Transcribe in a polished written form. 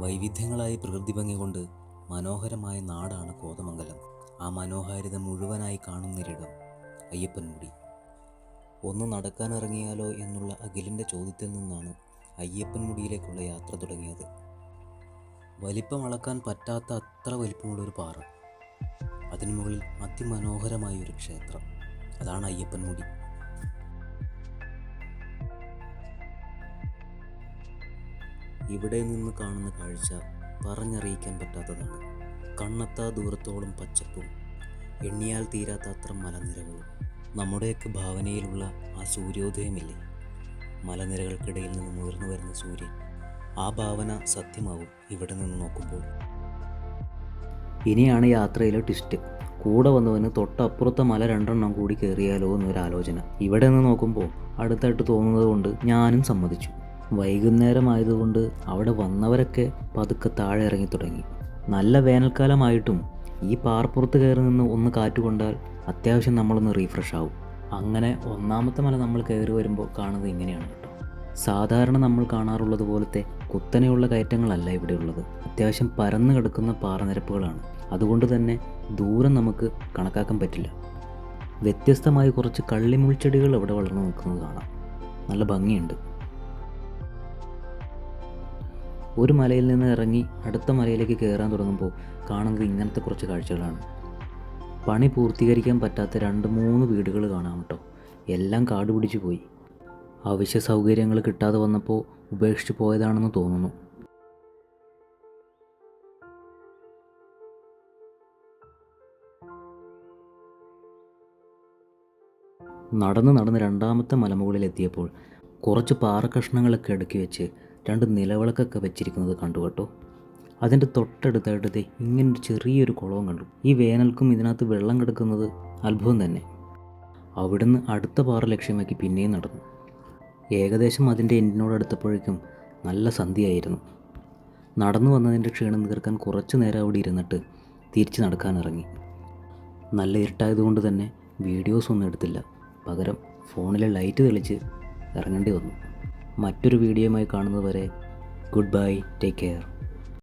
വൈവിധ്യങ്ങളായി പ്രകൃതി ഭംഗി കൊണ്ട് മനോഹരമായ നാടാണ് കോതമംഗലം. ആ മനോഹാരിത മുഴുവനായി കാണുന്നൊരിടം അയ്യപ്പൻമുടി. ഒന്ന് നടക്കാനിറങ്ങിയാലോ എന്നുള്ള അഖിലിൻ്റെ ചോദ്യത്തിൽ നിന്നാണ് അയ്യപ്പൻമുടിയിലേക്കുള്ള യാത്ര തുടങ്ങിയത്. വലിപ്പം അളക്കാൻ പറ്റാത്ത അത്ര വലിപ്പമുള്ളൊരു പാറ, അതിനു മുകളിൽ അതിമനോഹരമായൊരു ക്ഷേത്രം, അതാണ് അയ്യപ്പൻമുടി. ഇവിടെ നിന്ന് കാണുന്ന കാഴ്ച പറഞ്ഞറിയിക്കാൻ പറ്റാത്തതാണ്. കണ്ണെത്താ ദൂരത്തോളം പച്ചപ്പും എണ്ണിയാൽ തീരാത്ത അത്ര മലനിരകളും. നമ്മുടെയൊക്കെ ഭാവനയിലുള്ള ആ സൂര്യോദയമില്ലേ, മലനിരകൾക്കിടയിൽ നിന്ന് ഉയർന്നു വരുന്ന സൂര്യൻ, ആ ഭാവന സത്യമാവും ഇവിടെ നിന്ന് നോക്കുമ്പോൾ. ഇനിയാണ് യാത്രയിലെ ട്വിസ്റ്റ്. കൂടെ വന്നവന് തൊട്ടപ്പുറത്തെ മല രണ്ടെണ്ണം കൂടി കയറിയാലോ എന്നൊരാലോചന. ഇവിടെ നിന്ന് നോക്കുമ്പോൾ അടുത്തായിട്ട് തോന്നുന്നത് കൊണ്ട് ഞാനും സമ്മതിച്ചു. വൈകുന്നേരമായതുകൊണ്ട് അവിടെ വന്നവരൊക്കെ പതുക്കെ താഴെ ഇറങ്ങി തുടങ്ങി. നല്ല വേനൽക്കാലമായിട്ടും ഈ പാറപ്പുറത്ത് കയറി നിന്ന് ഒന്ന് കാറ്റുകൊണ്ടാൽ അത്യാവശ്യം നമ്മളൊന്ന് റീഫ്രഷ് ആവും. അങ്ങനെ ഒന്നാമത്തെ മല നമ്മൾ കയറി വരുമ്പോൾ കാണുന്നത് ഇങ്ങനെയാണ് കേട്ടോ. സാധാരണ നമ്മൾ കാണാറുള്ളത് പോലത്തെ കുത്തനെയുള്ള കയറ്റങ്ങളല്ല ഇവിടെ ഉള്ളത്. അത്യാവശ്യം പരന്നു കിടക്കുന്ന പാറനിരപ്പുകളാണ്. അതുകൊണ്ട് തന്നെ ദൂരം നമുക്ക് കണക്കാക്കാൻ പറ്റില്ല. വ്യത്യസ്തമായി കുറച്ച് കള്ളിമുൾച്ചെടികൾ അവിടെ വളർന്നു നിൽക്കുന്നത് കാണാം. നല്ല ഭംഗിയുണ്ട്. ഒരു മലയിൽ നിന്ന് ഇറങ്ങി അടുത്ത മലയിലേക്ക് കയറാൻ തുടങ്ങുമ്പോൾ കാണുന്നത് ഇങ്ങനത്തെ കുറച്ച് കാഴ്ചകളാണ്. പണി പൂർത്തീകരിക്കാൻ പറ്റാത്ത 2-3 വീടുകൾ കാണാം കേട്ടോ. എല്ലാം കാട് പിടിച്ചു പോയി. അവശ്യ സൗകര്യങ്ങൾ കിട്ടാതെ വന്നപ്പോൾ ഉപേക്ഷിച്ച് പോയതാണെന്ന് തോന്നുന്നു. നടന്ന് രണ്ടാമത്തെ മലമുകളിലെത്തിയപ്പോൾ കുറച്ച് പാറക്കഷ്ണങ്ങളൊക്കെ അടുക്കി വെച്ച് 2 നിലവിളക്കൊക്കെ വെച്ചിരിക്കുന്നത് കണ്ടു കേട്ടോ. അതിൻ്റെ തൊട്ടടുത്തായിട്ട് ഇങ്ങനൊരു ചെറിയൊരു കുളവും കണ്ടു. ഈ വേനൽക്കും ഇതിനകത്ത് വെള്ളം കിടക്കുന്നത് അത്ഭുതം തന്നെ. അവിടുന്ന് അടുത്ത പാറ ലക്ഷ്യമാക്കി പിന്നെയും നടന്നു. ഏകദേശം അതിൻ്റെ എൻഡിനോടടുത്തപ്പോഴേക്കും നല്ല സന്ധ്യയായിരുന്നു. നടന്നു വന്നതിൻ്റെ ക്ഷീണം തീർക്കാൻ കുറച്ച് നേരം അവിടെ ഇരുന്നിട്ട് തിരിച്ച് നടക്കാനിറങ്ങി. നല്ല ഇരുട്ടായതുകൊണ്ട് തന്നെ വീഡിയോസ് ഒന്നും എടുത്തില്ല. പകരം ഫോണിലെ ലൈറ്റ് തെളിച്ച് ഇറങ്ങേണ്ടി വന്നു. മറ്റൊരു വീഡിയോയുമായി കാണുന്നതുവരെ ഗുഡ് ബൈ, ടേക്ക് കെയർ.